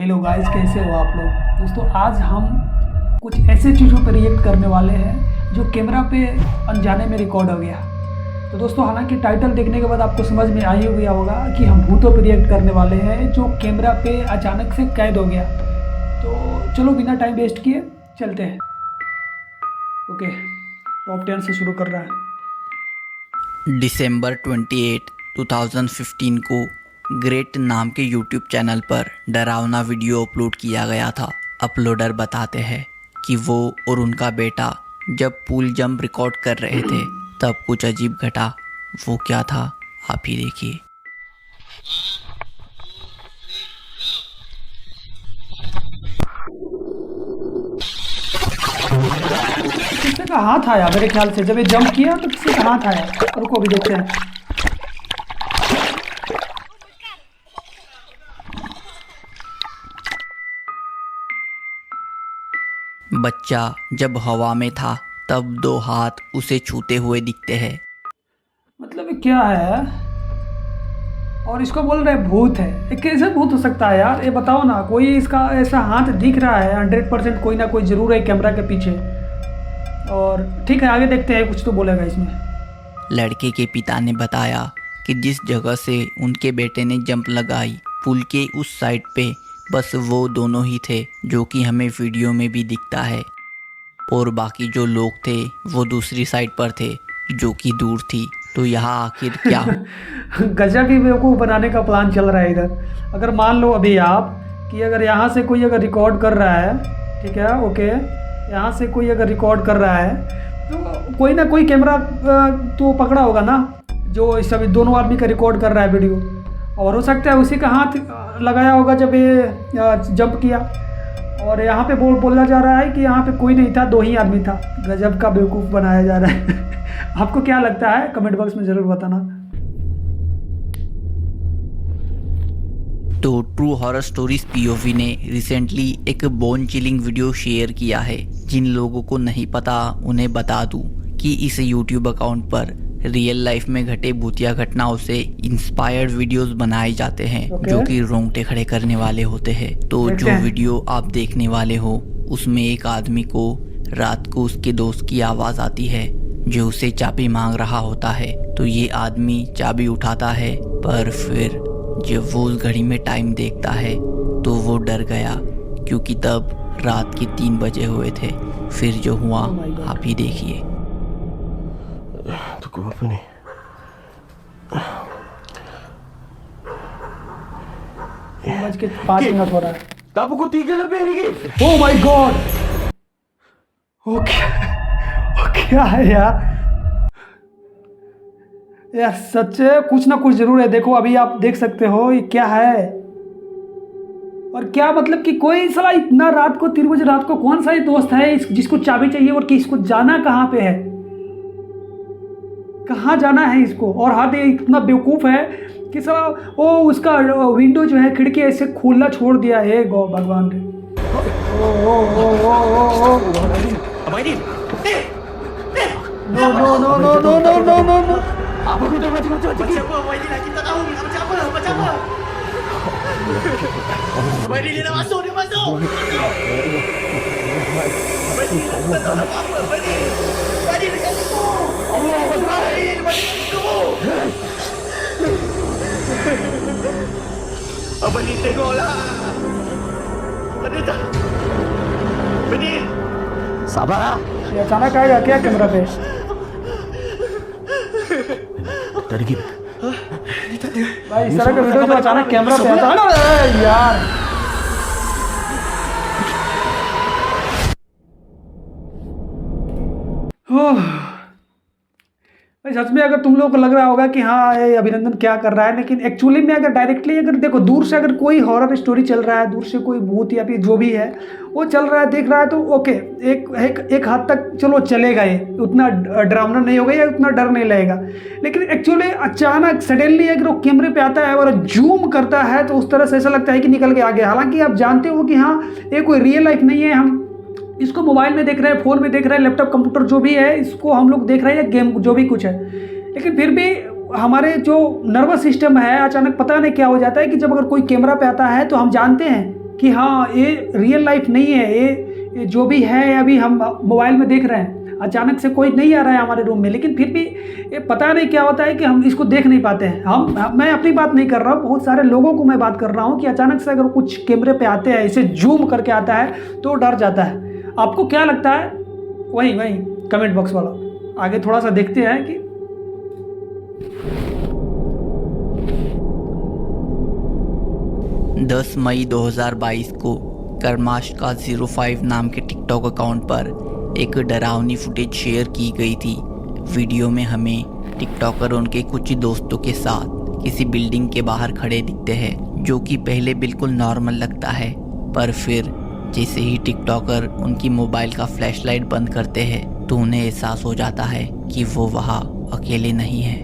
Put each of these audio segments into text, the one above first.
Hello guys, कैसे हो आप लोग। दोस्तों आज हम कुछ ऐसे चीज़ों पर रिएक्ट करने वाले हैं जो कैमरा पे अनजाने में रिकॉर्ड हो गया। तो दोस्तों हालांकि टाइटल देखने के बाद आपको समझ में आ ही गया होगा कि हम भूतों पर रिएक्ट करने वाले हैं जो कैमरा पे अचानक से कैद हो गया। तो चलो बिना टाइम वेस्ट किए चलते हैं। ओके, टॉप 10 से शुरू कर रहा है। दिसंबर 28, 2015 को ग्रेट नाम के यूट्यूब चैनल पर डरावना वीडियो अपलोड किया गया था। अपलोडर बताते हैं कि वो और उनका बेटा जब पूल जंप रिकॉर्ड कर रहे थे तब कुछ अजीब घटा। वो क्या था आप ही देखिए। किसी का हाथ आया मेरे ख्याल से, जब ये जंप किया तो किसी का हाथ आया। रुको अभी देखते हैं। बच्चा जब हवा में था तब दो हाथ उसे छूते हुए दिखते हैं। मतलब ये क्या है? और इसको बोल रहे भूत है। ये कैसे भूत हो सकता है यार? ये बताओ ना, कोई इसका ऐसा हाथ दिख रहा है 100%, कोई ना कोई जरूर है कैमरा के पीछे। और ठीक है, आगे देखते हैं, कुछ तो बोलेगा इसमें। लड़के के पिता ने बताया कि जिस जगह से उनके बेटे ने जंप लगाई पुल के उस साइड पे बस वो दोनों ही थे जो कि हमें वीडियो में भी दिखता है, और बाकी जो लोग थे वो दूसरी साइड पर थे जो कि दूर थी। तो यहाँ आखिर क्या? गजब ही बेवकूफ़ बनाने का प्लान चल रहा है इधर। अगर मान लो अभी आप कि अगर यहाँ से कोई अगर रिकॉर्ड कर रहा है, ठीक है, ओके, यहाँ से कोई अगर रिकॉर्ड कर रहा है तो कोई ना कोई कैमरा तो पकड़ा होगा ना, जो इस समय दोनों आदमी का रिकॉर्ड कर रहा है वीडियो। और हो सकता है उसी का हाथ लगाया होगा जब ये जंप किया। और यहाँ पे बोला जा रहा है कि यहाँ पे कोई नहीं था, दो ही आदमी था। गजब का बेवकूफ़ बनाया जा रहा है। आपको क्या लगता है कमेंट बॉक्स में ज़रूर बताना। तो ट्रू हॉरर स्टोरीज पीओवी ने रिसेंटली एक बोन चिलिंग वीडियो शेयर किया है। जिन लोगों को नहीं पता उन्हें बता दूं कि इस यूट्यूब अकाउंट पर रियल लाइफ में घटे भूतिया घटनाओं से इंस्पायर्ड वीडियोस बनाए जाते हैं, जो कि रोंगटे खड़े करने वाले होते हैं। तो जो वीडियो आप देखने वाले हो उसमें एक आदमी को रात को उसके दोस्त की आवाज़ आती है जो उसे चाबी मांग रहा होता है। तो ये आदमी चाबी उठाता है, पर फिर जब वो उस घड़ी में टाइम देखता है तो वो डर गया, क्योंकि तब रात के 3 बजे हुए थे। फिर जो हुआ आप ही देखिए। Tunggu apa ni? बज के 5 मिनट हो रहा है। Tak pukul 3 lebih lagi. Oh my God! Okay, क्या है यार? यार सच कुछ ना कुछ जरूर है। देखो अभी आप देख सकते हो ये क्या है। और क्या मतलब कि कोई साला इतना रात को 3 बजे रात को कौन सा ही दोस्त है जिसको चाबी चाहिए और कि इसको जाना कहाँ पे है, कहाँ जाना है इसको। और हाथ इतना बेवकूफ़ है कि साला वो उसका विंडो जो है, खिड़की ऐसे खुला छोड़ दिया है। गो भगवान रे। ओ ओ ओ ओ ओ no no no no no no no no no. Apa kau dah macam Macam apa Abang Aidil lah? Kita tahu ni macam apa? Macam apa? Abang Aidil dia dah masuk, dia masuk. Abang Aidil tak tahu apa-apa. Abang Aidil. Abang Aidil dekat situ. Allah Akbar. Abang Aidil dekat situ. Abang Aidil tengoklah. Abang Aidil tak. Abang Aidil. Sabarlah. ये अचानक आएगा क्या camera पे? Tak ada game. भाई इस तरह का video जो अचानक कैमरा पे आता है ना यार। भाई सच में अगर तुम लोगों को लग रहा होगा कि हाँ ये अभिनंदन क्या कर रहा है, लेकिन एक्चुअली में अगर डायरेक्टली अगर देखो दूर से अगर कोई हॉरर स्टोरी चल रहा है, दूर से कोई भूत या फिर जो भी है वो चल रहा है, देख रहा है, तो ओके, एक हद तक चलो चलेगा, ये उतना डरावना नहीं होगा या उतना डर नहीं लगेगा। लेकिन एक्चुअली अचानक सडनली अगर वो कैमरे पे आता है और जूम करता है तो उस तरह से ऐसा लगता है कि निकल के आ गया। हालांकि आप जानते हो कि हाँ ये कोई रियल लाइफ नहीं है, हम इसको मोबाइल में देख रहे हैं, फ़ोन में देख रहे हैं, लैपटॉप कंप्यूटर जो भी है इसको हम लोग देख रहे हैं, या गेम जो भी कुछ है। लेकिन फिर भी हमारे जो नर्वस सिस्टम है अचानक पता नहीं क्या हो जाता है कि जब अगर कोई कैमरा पे आता है तो हम जानते हैं कि हाँ ये रियल लाइफ नहीं है, ये जो भी है अभी हम मोबाइल में देख रहे हैं। अचानक से कोई नहीं आ रहा है हमारे रूम में, लेकिन फिर भी ये पता नहीं क्या होता है कि हम इसको देख नहीं पाते हैं। मैं अपनी बात नहीं कर रहा हूँ, बहुत सारे लोगों को मैं बात कर रहा हूँ कि अचानक से अगर कुछ कैमरे पे आते हैं, इसे जूम करके आता है तो डर जाता है। आपको क्या लगता है? वही कमेंट बॉक्स वाला आगे थोड़ा सा देखते हैं कि 10 मई 2022 को कर्माश का 05 नाम के टिकटॉक अकाउंट पर एक डरावनी फुटेज शेयर की गई थी। वीडियो में हमें टिकटॉकर उनके कुछ दोस्तों के साथ किसी बिल्डिंग के बाहर खड़े दिखते हैं, जो कि पहले बिल्कुल नॉर्मल लगता है, पर फिर जैसे ही टिकटॉकर उनकी मोबाइल का फ्लैशलाइट बंद करते हैं तो उन्हें एहसास हो जाता है कि वो वहाँ अकेले नहीं हैं।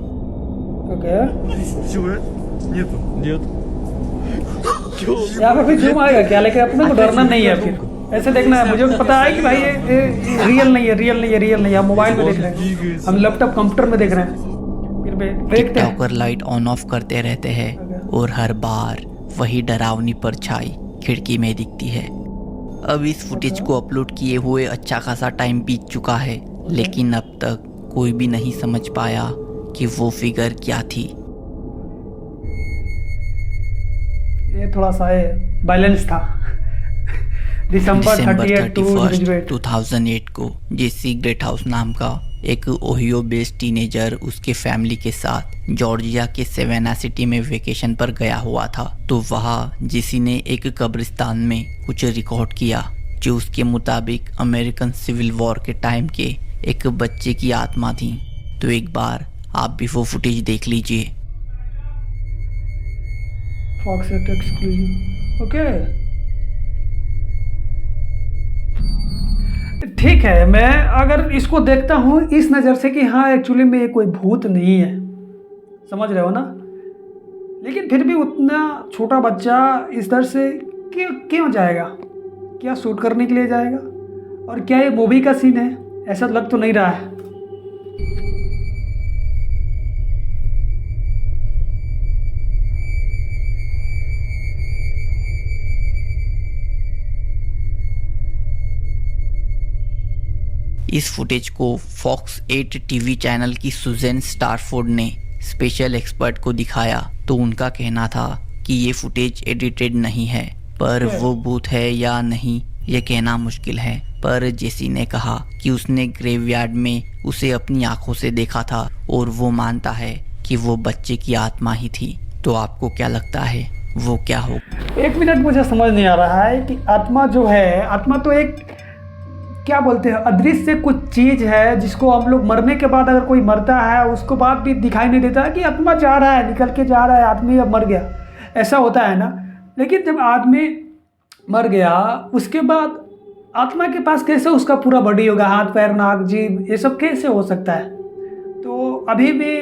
यहाँ पर भी जूम आएगा क्या? लेकिन अपने को डरना नहीं है, फिर ऐसे देखना है। मुझे पता है कि भाई ये रियल नहीं है, हम मोबाइल में देख रहे हैं, हम लैपटॉप कंप्यूटर में देख रहे हैं। फिर भी देखते हैं। टिकटॉकर लाइट ऑन ऑफ करते रहते हैं और हर बार वही डरावनी परछाई खिड़की में दिखती है। अब इस फुटेज को अपलोड किए हुए अच्छा खासा टाइम बीत चुका है, लेकिन अब तक कोई भी नहीं समझ पाया कि वो फिगर क्या थी। ये थोड़ा सा बैलेंस था। दिसंबर 31, 2008 को जेसी ग्रेट हाउस नाम का एक ओहियो बेस्ड टीनेजर उसके फैमिली के साथ जॉर्जिया के सेवेना सिटी में वेकेशन पर गया हुआ था। तो वहाँ जेसी ने एक कब्रिस्तान में कुछ रिकॉर्ड किया, जो उसके मुताबिक अमेरिकन सिविल वॉर के टाइम के एक बच्चे की आत्मा थी। तो एक बार आप भी वो फुटेज देख लीजिए। Foxtail exclusive. ओके ठीक है, मैं अगर इसको देखता हूँ इस नज़र से कि हाँ एक्चुअली में ये कोई भूत नहीं है, समझ रहे हो ना, लेकिन फिर भी उतना छोटा बच्चा इस दर से क्यों जाएगा? क्या शूट करने के लिए जाएगा? और क्या ये मूवी का सीन है? ऐसा लग तो नहीं रहा है। इस फुटेज को फॉक्स 8 टीवी चैनल की सुजैन स्टारफोर्ड ने स्पेशल एक्सपर्ट को दिखाया, तो उनका कहना था कि ये फुटेज एडिटेड नहीं है, पर वो भूत है या नहीं ये कहना मुश्किल है। पर जेसी ने कहा कि उसने ग्रेवयार्ड में उसे अपनी आंखों से देखा था और वो मानता है कि वो बच्चे की आत्मा ही थी। तो आपको क्या लगता है वो क्या हो? एक मिनट, मुझे समझ नहीं आ रहा है कि आत्मा जो है, आत्मा तो एक क्या बोलते हैं, अदृश्य कुछ चीज़ है जिसको हम लोग मरने के बाद, अगर कोई मरता है उसको बाद भी दिखाई नहीं देता है कि आत्मा जा रहा है, निकल के जा रहा है, आदमी अब मर गया, ऐसा होता है ना। लेकिन जब आदमी मर गया उसके बाद आत्मा के पास कैसे उसका पूरा बॉडी होगा, हाथ पैर नाक जीभ, ये सब कैसे हो सकता है? तो अभी भी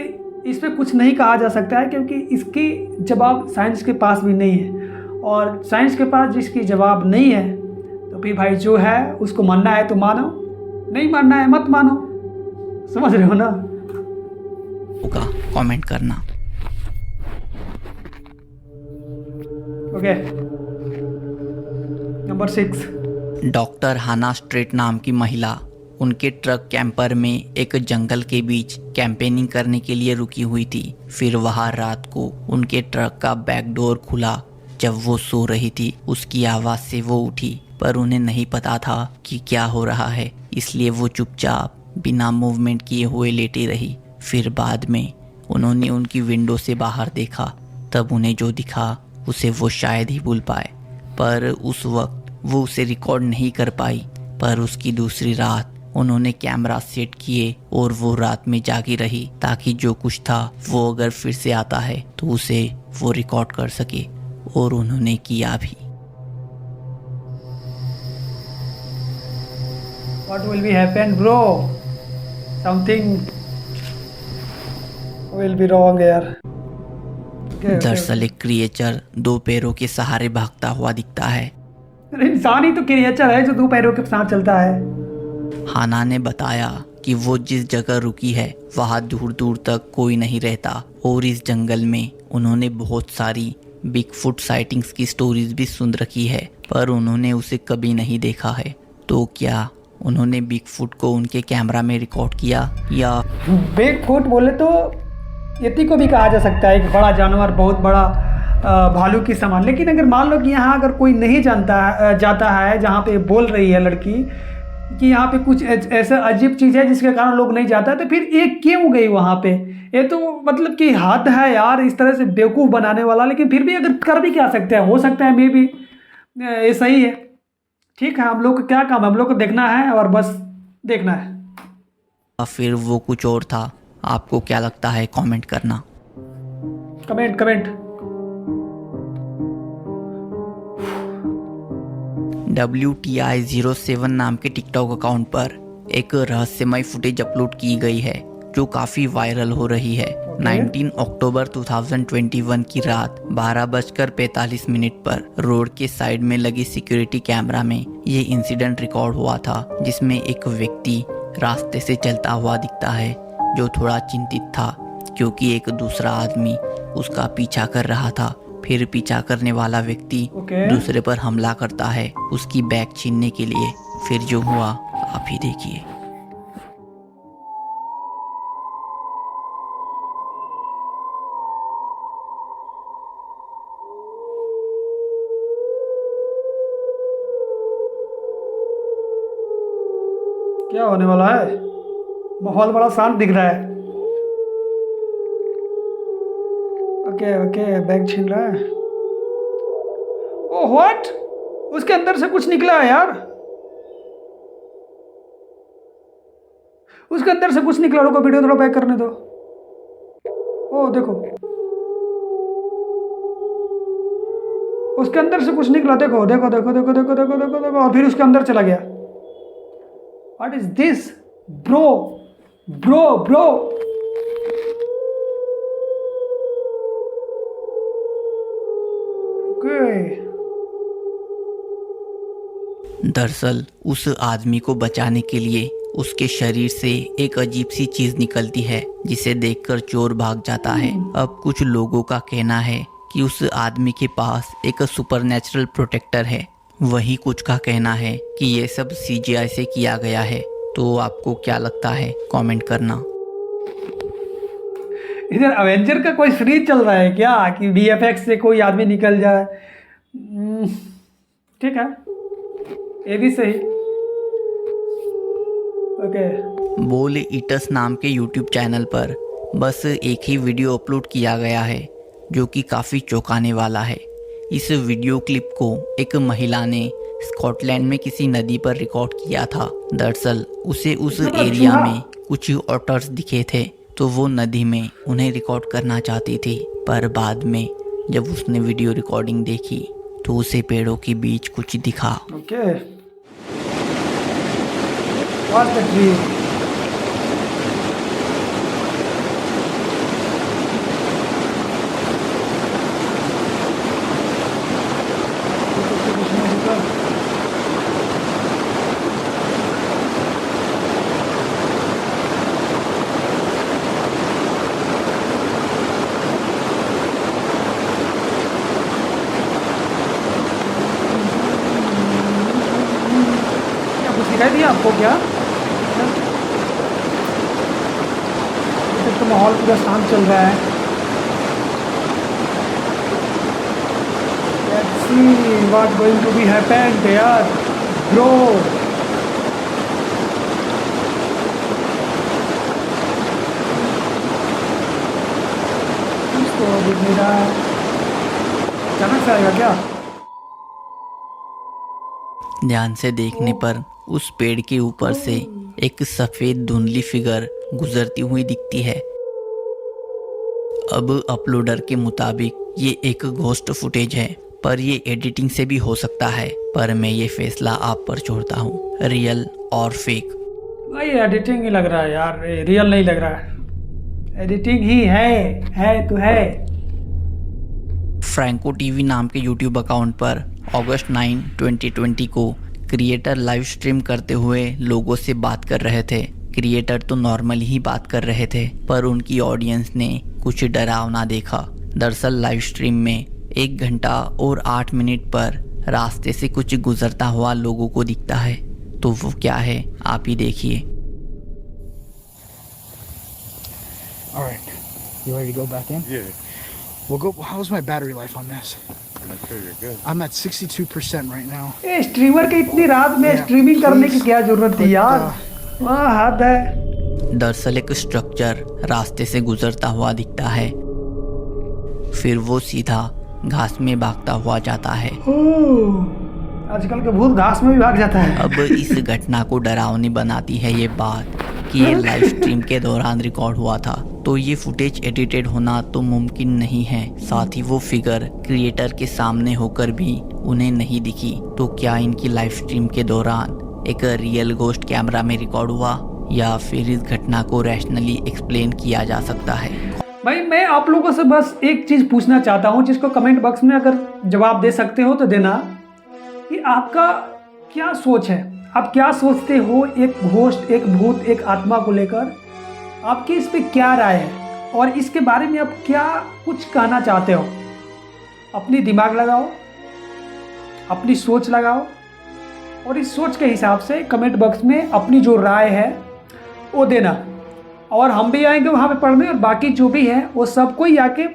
इस पर कुछ नहीं कहा जा सकता है, क्योंकि इसकी जवाब साइंस के पास भी नहीं है। और साइंस के पास जिसकी जवाब नहीं है तो फिर भाई जो है उसको मानना है तो मानो, नहीं मानना है मत मानो, समझ रहे हो ना? होगा कमेंट करना। Okay, number 6। डॉक्टर हाना स्ट्रेट नाम की महिला उनके ट्रक कैंपर में एक जंगल के बीच कैंपेनिंग करने के लिए रुकी हुई थी। फिर वहाँ रात को उनके ट्रक का बैक डोर खुला। जब वो सो रही थी उसकी आवाज़ से वो उठी, पर उन्हें नहीं पता था कि क्या हो रहा है, इसलिए वो चुपचाप बिना मूवमेंट किए हुए लेटी रही। फिर बाद में उन्होंने उनकी विंडो से बाहर देखा, तब उन्हें जो दिखा उसे वो शायद ही भूल पाए, पर उस वक्त वो उसे रिकॉर्ड नहीं कर पाई। पर उसकी दूसरी रात उन्होंने कैमरा सेट किए और वो रात में जागी रही, ताकि जो कुछ था वो अगर फिर से आता है तो उसे वो रिकॉर्ड कर सके, और उन्होंने किया भी। What will be happen, bro? Something will be wrong यार। दरअसल एक क्रिएचर 2 पैरों के सहारे भागता हुआ दिखता है। इंसान ही तो क्रिएचर है जो 2 पैरों के साथ चलता है। हाना ने बताया कि वो जिस जगह रुकी है वहाँ दूर दूर तक कोई नहीं रहता, और इस जंगल में उन्होंने बहुत सारी बिगफुट साइटिंग्स की स्टोरीज भी सुन रखी है, पर उन्होंने उसे कभी नहीं देखा है। तो क्या उन्होंने बिगफुट को उनके कैमरा में रिकॉर्ड किया या बिगफुट बोले तो यति को भी कहा जा सकता है, एक बड़ा जानवर, बहुत बड़ा भालू की समान। लेकिन अगर मान लो कि यहाँ अगर कोई नहीं जाता है जहाँ पे बोल रही है लड़की कि यहाँ पे कुछ ऐसा अजीब चीज़ है जिसके कारण लोग नहीं जाता, तो फिर ये क्यों गई वहाँ पे? ये तो मतलब कि हद है यार इस तरह से बेवकूफ़ बनाने वाला। लेकिन फिर भी अगर कर भी क्या सकते हैं, हो सकता है मे भी ये सही है। ठीक है, हम लोग का क्या काम है, हम लोग को देखना है और बस देखना है। फिर वो कुछ और था? आपको क्या लगता है, कमेंट करना। कमेंट WTI07 नाम के टिकटॉक अकाउंट पर एक रहस्यमय फुटेज अपलोड की गई है जो काफ़ी वायरल हो रही है। 19 अक्टूबर 2021 की रात 12:45 पर रोड के साइड में लगी सिक्योरिटी कैमरा में ये इंसिडेंट रिकॉर्ड हुआ था, जिसमें एक व्यक्ति रास्ते से चलता हुआ दिखता है जो थोड़ा चिंतित था क्योंकि एक दूसरा आदमी उसका पीछा कर रहा था। फिर पीछा करने वाला व्यक्ति दूसरे पर हमला करता है उसकी बैग छीनने के लिए। फिर जो हुआ आप ही देखिए। क्या होने वाला है? माहौल बड़ा शांत दिख रहा है। ओके बैग छीन रहा है। ओह व्हाट, उसके अंदर से कुछ निकला है यार, उसके अंदर से कुछ निकला। रुको, वीडियो थोड़ा बैक करने दो। ओह देखो, उसके अंदर से कुछ निकला। देखो देखो देखो देखो देखो देखो देखो देखो, और फिर उसके अंदर चला गया। What is this bro bro bro? दरअसल उस आदमी को बचाने के लिए उसके शरीर से एक अजीब सी चीज निकलती है जिसे देखकर चोर भाग जाता है। अब कुछ लोगों का कहना है कि उस आदमी के पास एक सुपरनैचुरल प्रोटेक्टर है, वहीं कुछ का कहना है कि ये सब CGI से किया गया है। तो आपको क्या लगता है, कमेंट करना। इधर अवेंजर का कोई सीरीज चल रहा है क्या कि VFX से कोई आदमी निकल जाए? ठीक है, ये भी सही। ओके। बोल ईटस नाम के YouTube चैनल पर बस एक ही वीडियो अपलोड किया गया है जो कि काफ़ी चौंकाने वाला है। इस वीडियो क्लिप को एक महिला ने स्कॉटलैंड में किसी नदी पर रिकॉर्ड किया था। दरअसल उसे उस एरिया में कुछ ऑटर्स दिखे थे, तो वो नदी में उन्हें रिकॉर्ड करना चाहती थी, पर बाद में जब उसने वीडियो रिकॉर्डिंग देखी तो उसे पेड़ों के बीच कुछ दिखा। Okay, what's the tree? दिखाई दिया आपको क्या? तो माहौल पूरा शांत चल रहा है। Let's see what going to be happened यार ब्रो। इसको दिख नहीं रहा, अचानक से आएगा क्या? ध्यान से देखने पर उस पेड़ के ऊपर से एक सफेद धुंधली फिगर गुजरती हुई दिखती है। अब अपलोडर के मुताबिक ये एक घोस्ट फुटेज है, पर ये एडिटिंग से भी हो सकता है, पर मैं ये फैसला आप पर छोड़ता हूँ, रियल और फेक। भाई एडिटिंग ही लग रहा है यार, रियल नहीं लग रहा है। एडिटिंग ही है तो है। फ्रैंको टीवी नाम के YouTube अकाउंट पर अगस्त 9, 2020 को क्रिएटर लाइव स्ट्रीम करते हुए लोगों से बात कर रहे थे। क्रिएटर तो नॉर्मल ही बात कर रहे थे, पर उनकी ऑडियंस ने कुछ डरावना देखा। दरअसल लाइव स्ट्रीम में 1 घंटा और 8 मिनट पर रास्ते से कुछ गुजरता हुआ लोगों को दिखता है। तो वो क्या है आप ही देखिए। All right, you ready to go back in? Yeah, We'll go. How's my battery life on this? I'm sure you're good. I'm at 62% right now. ये स्ट्रीमर के इतनी रात में Yeah, स्ट्रीमिंग करने की please. क्या जरूरत थी यार, वहाँ हद है। दरअसल एक स्ट्रक्चर रास्ते से गुजरता हुआ दिखता है, फिर वो सीधा घास में भागता हुआ जाता है। आजकल के भूत घास में भी भाग जाता है। अब इस घटना को डरावनी बनाती है ये बात कि ये लाइव स्ट्रीम के दौरान रिकॉर्ड हुआ था, तो ये फुटेज एडिटेड होना तो मुमकिन नहीं है। साथ ही वो फिगर क्रिएटर के सामने होकर भी उन्हें नहीं दिखी, तो क्या इनकी लाइव स्ट्रीम के दौरान एक रियल गोस्ट कैमरा में रिकॉर्ड हुआ या फिर इस घटना को रैशनली एक्सप्लेन किया जा सकता है। भाई मैं आप लोगों से बस एक चीज़ पूछना चाहता हूँ, जिसको कमेंट बॉक्स में अगर जवाब दे सकते हो तो देना, कि आपका क्या सोच है, आप क्या सोचते हो एक घोस्ट, एक भूत, एक आत्मा को लेकर, आपकी इस पे क्या राय है और इसके बारे में आप क्या कुछ कहना चाहते हो। अपनी दिमाग लगाओ, अपनी सोच लगाओ और इस सोच के हिसाब से कमेंट बॉक्स में अपनी जो राय है वो देना, और हम भी आएंगे वहाँ पे पढ़ने, और बाकी जो भी है वो सब कोई आके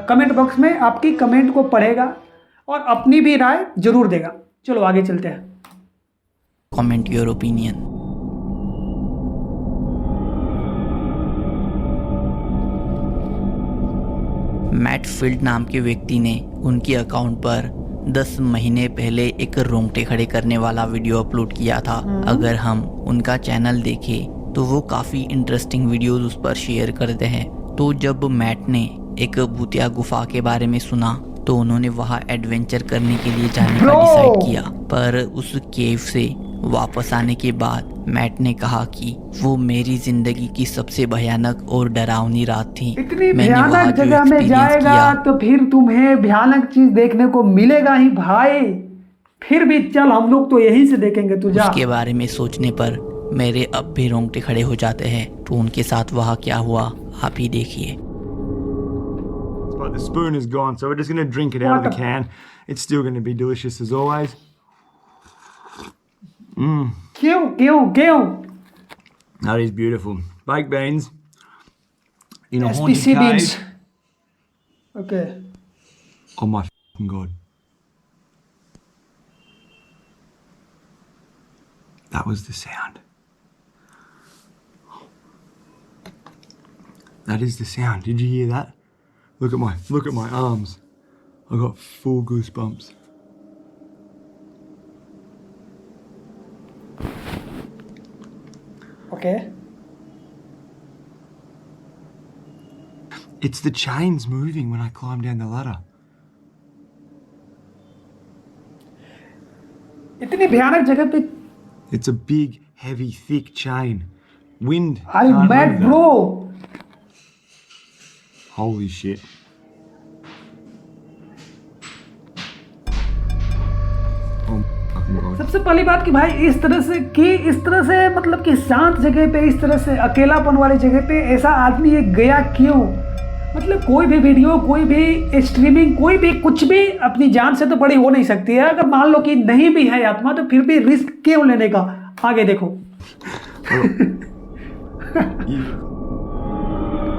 कमेंट बॉक्स में आपकी कमेंट को पढ़ेगा और अपनी भी राय जरूर देगा। चलो आगे चलते हैं। Comment your opinion. Matt Field नाम के व्यक्ति ने उनके अकाउंट पर 10 महीने पहले एक रोंगटे खड़े करने वाला वीडियो अपलोड किया था। अगर हम उनका चैनल देखें तो वो काफ़ी इंटरेस्टिंग वीडियोस उस पर शेयर करते हैं। तो जब मैट ने एक भूतिया गुफा के बारे में सुना तो उन्होंने वहाँ एडवेंचर करने के लिए जाने का डिसाइड किया, पर उस केव से वापस आने के बाद मैट ने कहा कि वो मेरी जिंदगी की सबसे भयानक और डरावनी रात थी। इतनी मैंने वहाँ भयानक जो जगह में experience जाएगा किया, तो फिर तुम्हें भयानक चीज देखने को मिलेगा ही भाई। फिर भी चल हम लोग तो यहीं से देखेंगे, तू जा। उसके बारे में सोचने पर मेरे अब भी रोंगटे खड़े हो जाते हैं। तो उनके साथ वहाँ क्या हुआ आप ही देखिए। But the spoon is gone, so we're just gonna drink it out of the can. It's still gonna be delicious as always. क्यों क्यों क्यों? That is beautiful. Baked beans in a haunted SPC cave. beans. Okay. Oh my f***ing god. That was the sound. That is the sound. Did you hear that? Look at my arms. I got full goosebumps. Okay. It's the chains moving when I climb down the ladder. इतनी भयानक जगह पे It's a big, heavy, thick chain. Wind. are you can't mad move that. bro? Holy shit. Oh fucking god. सबसे पहली बात कि भाई इस तरह से मतलब कि शांत जगह पे, इस तरह से अकेलापन वाली जगह पे ऐसा आदमी ये गया क्यों? मतलब कोई भी वीडियो, कोई भी स्ट्रीमिंग, कोई भी कुछ भी अपनी जान से तो बड़ी हो नहीं सकती है। अगर मान लो कि नहीं भी है आत्मा तो फिर भी रिस्क क्यों लेने का? आगे देखो।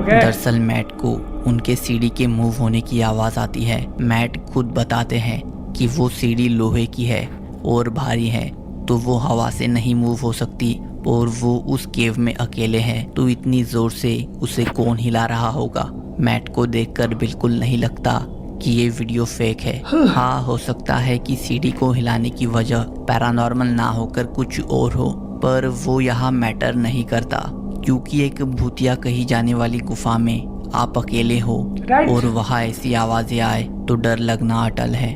Okay. दरअसल मैट को उनके सीढ़ी के मूव होने की आवाज़ आती है। मैट खुद बताते हैं कि वो सीढ़ी लोहे की है और भारी है, तो वो हवा से नहीं मूव हो सकती और वो उस केव में अकेले हैं, तो इतनी ज़ोर से उसे कौन हिला रहा होगा? मैट को देखकर बिल्कुल नहीं लगता कि ये वीडियो फेक है। हाँ, हो सकता है कि सीढ़ी को हिलाने की वजह पैरानॉर्मल ना होकर कुछ और हो, पर वो यहाँ मैटर नहीं करता, क्योंकि एक भूतिया कही जाने वाली गुफा में आप अकेले हो और वहाँ ऐसी आवाजें आए तो डर लगना अटल है।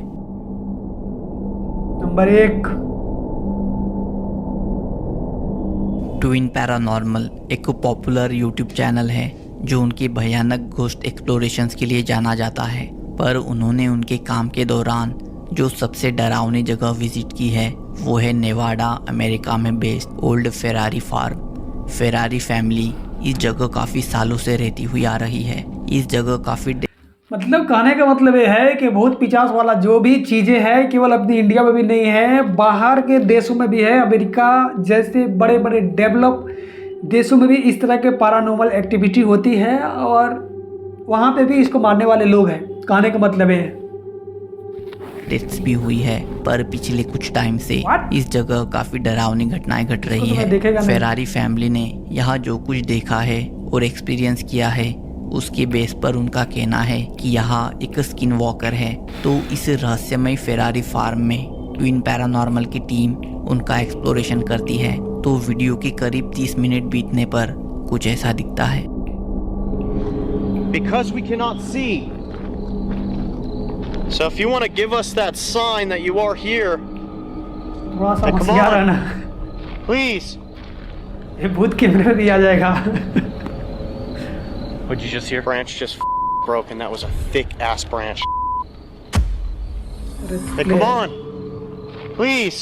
नंबर 1, ट्विन पैरानॉर्मल एक पॉपुलर यूट्यूब चैनल है जो उनकी भयानक घोस्ट एक्सप्लोरेशंस के लिए जाना जाता है, पर उन्होंने उनके काम के दौरान जो सबसे डरावनी जगह विजिट की है वो है नेवाडा, अमेरिका में based old Ferrari farm. Ferrari family इस जगह काफ़ी सालों से रहती हुई आ रही है। इस जगह काफ़ी मतलब कहने का मतलब ये है कि भूत पिचास वाला जो भी चीज़ें हैं केवल अपनी इंडिया में भी नहीं है, बाहर के देशों में भी है। अमेरिका जैसे बड़े बड़े डेवलप देशों में भी इस तरह के पैरानॉर्मल एक्टिविटी होती है और वहाँ पे भी इसको मानने वाले लोग हैं। कहने का मतलब ये है। डेथ्स भी हुई है, पर पिछले कुछ टाइम से What? इस जगह काफी डरावनी घटनाएं घट रही तो है। देखेगा नहीं। फेरारी फैमिली ने यहाँ जो कुछ देखा है और एक्सपीरियंस किया है उसके बेस पर उनका कहना है कि यहाँ एक स्किन वॉकर है। तो इस रहस्यमय फेरारी फार्म में ट्विन पैरानॉर्मल की टीम उनका एक्सप्लोरेशन करती है। तो वीडियो के करीब 30 मिनट बीतने पर कुछ ऐसा दिखता है। Because we cannot see. So if you want to give us that sign that you are here, थोड़ा सा Hey, come होशियार on. रहना, please. ये भूत कैमरे में भी आ जाएगा। What'd you just hear? Branch just broke, and that was a thick ass branch. Hey, come on, please.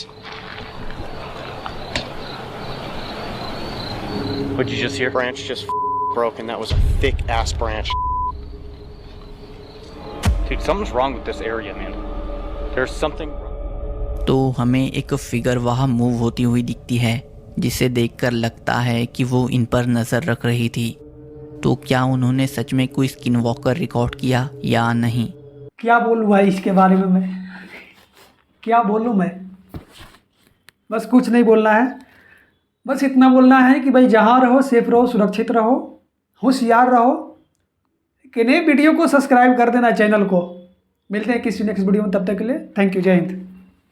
What'd you just hear? Branch just broke, and that was a thick ass branch. Dude, something's wrong with this area, man. There's something. तो हमें एक figure वहाँ move होती हुई दिखती है जिसे देखकर लगता है कि वो इन पर नज़र रख रही थी। तो क्या उन्होंने सच में कोई स्किन वॉकर रिकॉर्ड किया या नहीं? क्या बोलूँ भाई इसके बारे में मैं, क्या बोलूँ मैं? बस कुछ नहीं बोलना है, बस इतना बोलना है कि भाई जहाँ रहो सेफ रहो, सुरक्षित रहो, होशियार रहो। कि नहीं, वीडियो को सब्सक्राइब कर देना चैनल को। मिलते हैं किसी नेक्स्ट वीडियो में, तब तक के लिए थैंक यू, जय हिंद।